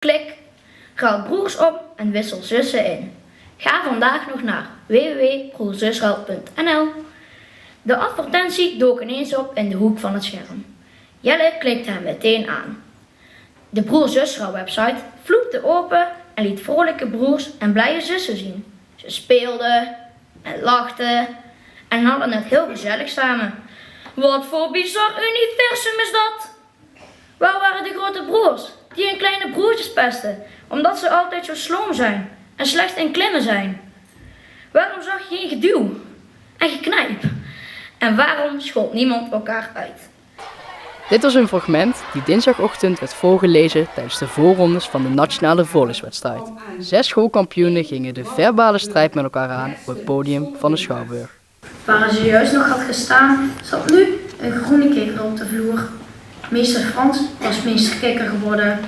Klik, ruil broers op en wissel zussen in. Ga vandaag nog naar www.prozusruil.nl. De advertentie dook ineens op in de hoek van het scherm. Jelle klikte hem meteen aan. De broer-zusruil website vloekte open en liet vrolijke broers en blije zussen zien. Ze speelden en lachten en hadden het heel gezellig samen. Wat voor bizar universum is dat? Waar waren de grote broers die hun kleine broertjes pesten, omdat ze altijd zo sloom zijn en slecht in klimmen zijn? Waarom zag je geen geduw en geknijp? En waarom schold niemand elkaar uit? Dit was een fragment die dinsdagochtend werd voorgelezen tijdens de voorrondes van de nationale volleyswedstrijd. 6 schoolkampioenen gingen de verbale strijd met elkaar aan op het podium van de Schouwburg. Waar ze juist nog had gestaan, zat nu een groene kikker op de vloer. Meester Frans was meester Kikker geworden.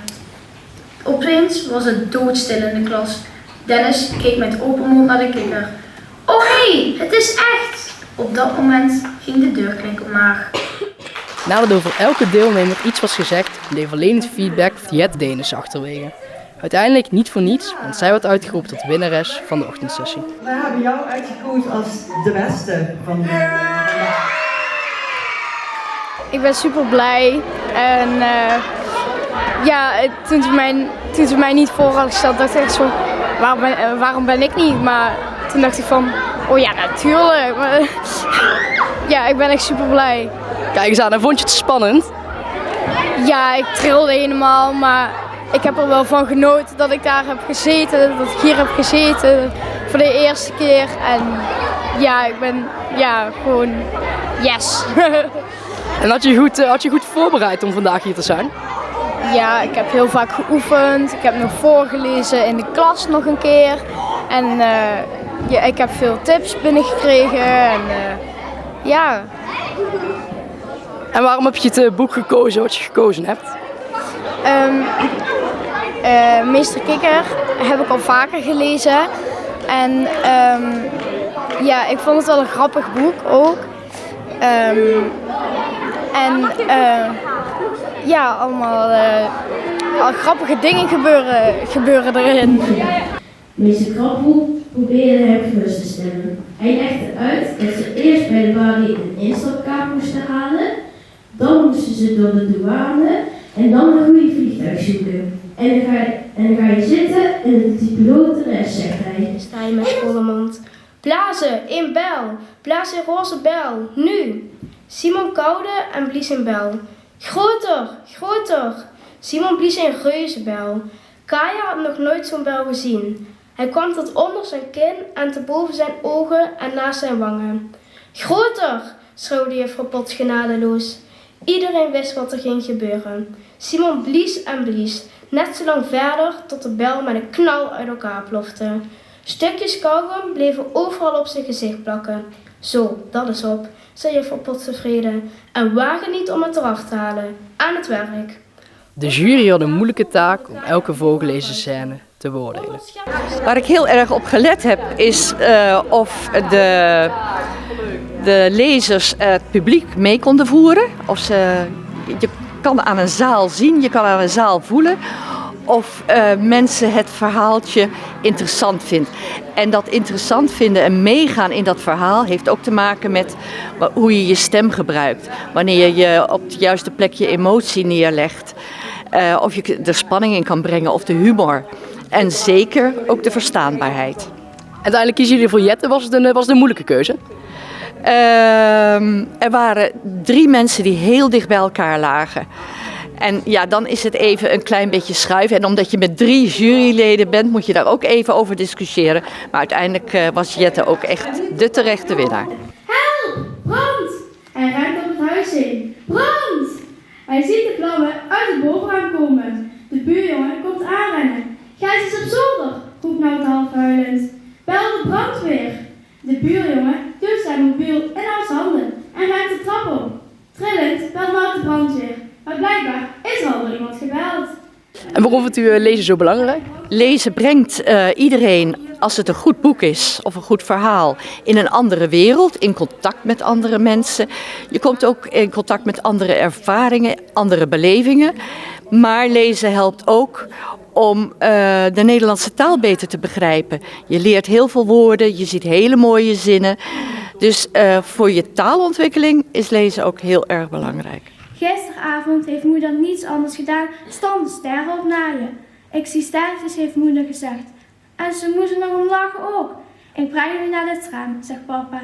Opeens was het doodstil in de klas. Dennis keek met open mond naar de kikker. Oh hé, het is echt! Op dat moment ging de deurklink omlaag. Nadat over elke deelnemer iets was gezegd, bleef alleen het feedback van Jet Denis achterwege. Uiteindelijk niet voor niets, want zij werd uitgeroepen tot winnares van de ochtendsessie. Wij hebben jou uitgekozen als de beste van de vandaag. Ik ben super blij en toen ze mij niet voor hadden gesteld, dacht ik echt zo, waarom ben ik niet? Maar toen dacht ik van, oh ja, natuurlijk. Maar, ja, ik ben echt super blij. Kijk eens aan, en vond je het spannend? Ja, ik trilde helemaal, maar ik heb er wel van genoten dat ik daar heb gezeten, dat ik hier heb gezeten voor de eerste keer. En ja, ik ben gewoon yes. En had je goed voorbereid om vandaag hier te zijn? Ja, ik heb heel vaak geoefend. Ik heb nog voorgelezen in de klas nog een keer. En ik heb veel tips binnengekregen. En ja. En waarom heb je het boek gekozen wat je gekozen hebt? Meester Kikker heb ik al vaker gelezen. En ik vond het wel een grappig boek ook. Allemaal grappige dingen gebeuren erin. Meester Krabbel probeerde hem gerust te stellen. Hij legde uit dat ze eerst bij de balie een instapkaart moesten halen, dan moesten ze door de douane en dan een goede vliegtuig zoeken. En dan ga je zitten en de piloteres, zegt hij. Sta je met volle mond. Blazen in bel, blaas in roze bel, nu. Simon kauwde en blies in bel. Groter, groter. Simon blies in reuzenbel. Kaya had nog nooit zo'n bel gezien. Hij kwam tot onder zijn kin en te boven zijn ogen en naast zijn wangen. Groter, schreeuwde juffrouw Pot genadeloos. Iedereen wist wat er ging gebeuren. Simon blies en blies, net zo lang verder tot de bel met een knal uit elkaar plofte. Stukjes kauwgom bleven overal op zijn gezicht plakken. Zo, dat is op, zei juffrouw Pot tevreden. En wagen niet om het eraf te halen. Aan het werk. De jury had een moeilijke taak om elke voorgelezen scène te beoordelen. Waar ik heel erg op gelet heb is of de lezers het publiek mee konden voeren. Je kan aan een zaal zien, je kan aan een zaal voelen of mensen het verhaaltje interessant vinden. En dat interessant vinden en meegaan in dat verhaal heeft ook te maken met hoe je je stem gebruikt. Wanneer je op het juiste plek je emotie neerlegt. Of je de spanning in kan brengen of de humor. En zeker ook de verstaanbaarheid. Uiteindelijk kiezen jullie voor Jette. Was het een moeilijke keuze? Er waren 3 mensen die heel dicht bij elkaar lagen. En ja, dan is het even een klein beetje schuiven. En omdat je met 3 juryleden bent, moet je daar ook even over discussiëren. Maar uiteindelijk was Jette ook echt de terechte winnaar. Help! Brand! Hij rent op het huis heen. Brand! Hij ziet de vlammen uit het bovenraam komen. De buurjongen komt aanrennen. Gijs is op zolder, roept Nout half huilend. Bel de brandweer. De buurjongen doet zijn mobiel in zijn handen en rent de trap op. Trillend belt Nout de brandweer. Maar blijkbaar is er al door iemand gebeld. En waarom vindt u lezen zo belangrijk? Lezen brengt iedereen, als het een goed boek is of een goed verhaal, in een andere wereld, in contact met andere mensen. Je komt ook in contact met andere ervaringen, andere belevingen. Maar lezen helpt ook om de Nederlandse taal beter te begrijpen. Je leert heel veel woorden, je ziet hele mooie zinnen. Dus voor je taalontwikkeling is lezen ook heel erg belangrijk. Gisteravond heeft moeder niets anders gedaan dan sterren op naaien. Ik zie sterretjes, heeft moeder gezegd. En ze moesten nog om lachen ook. Ik breng jullie naar het raam, zegt papa.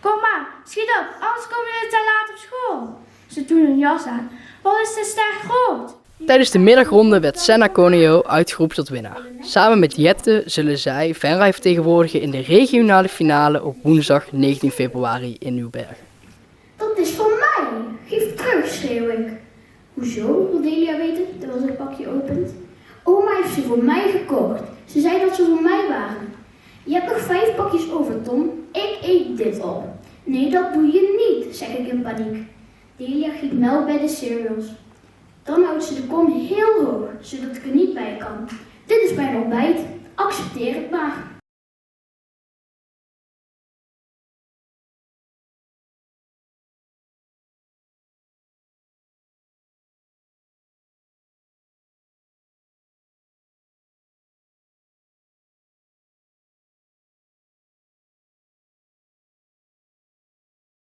Kom maar, schiet op, anders kom je te laat op school. Ze doen hun jas aan. Wat is de ster groot? Tijdens de middagronde werd Senna Coneo uitgeroepen tot winnaar. Samen met Jette zullen zij Venray vertegenwoordigen in de regionale finale op woensdag 19 februari in Nieuwbergen. Dat is voor mij. Geef terug, schreeuw ik. Hoezo, wil Delia weten, terwijl ze het pakje opent. Oma heeft ze voor mij gekocht. Ze zei dat ze voor mij waren. Je hebt nog 5 pakjes over, Tom. Ik eet dit op. Nee, dat doe je niet, zeg ik in paniek. Delia giet melk bij de cereals. Dan houdt ze de kom heel hoog, zodat ik er niet bij kan. Dit is mijn ontbijt. Accepteer het maar.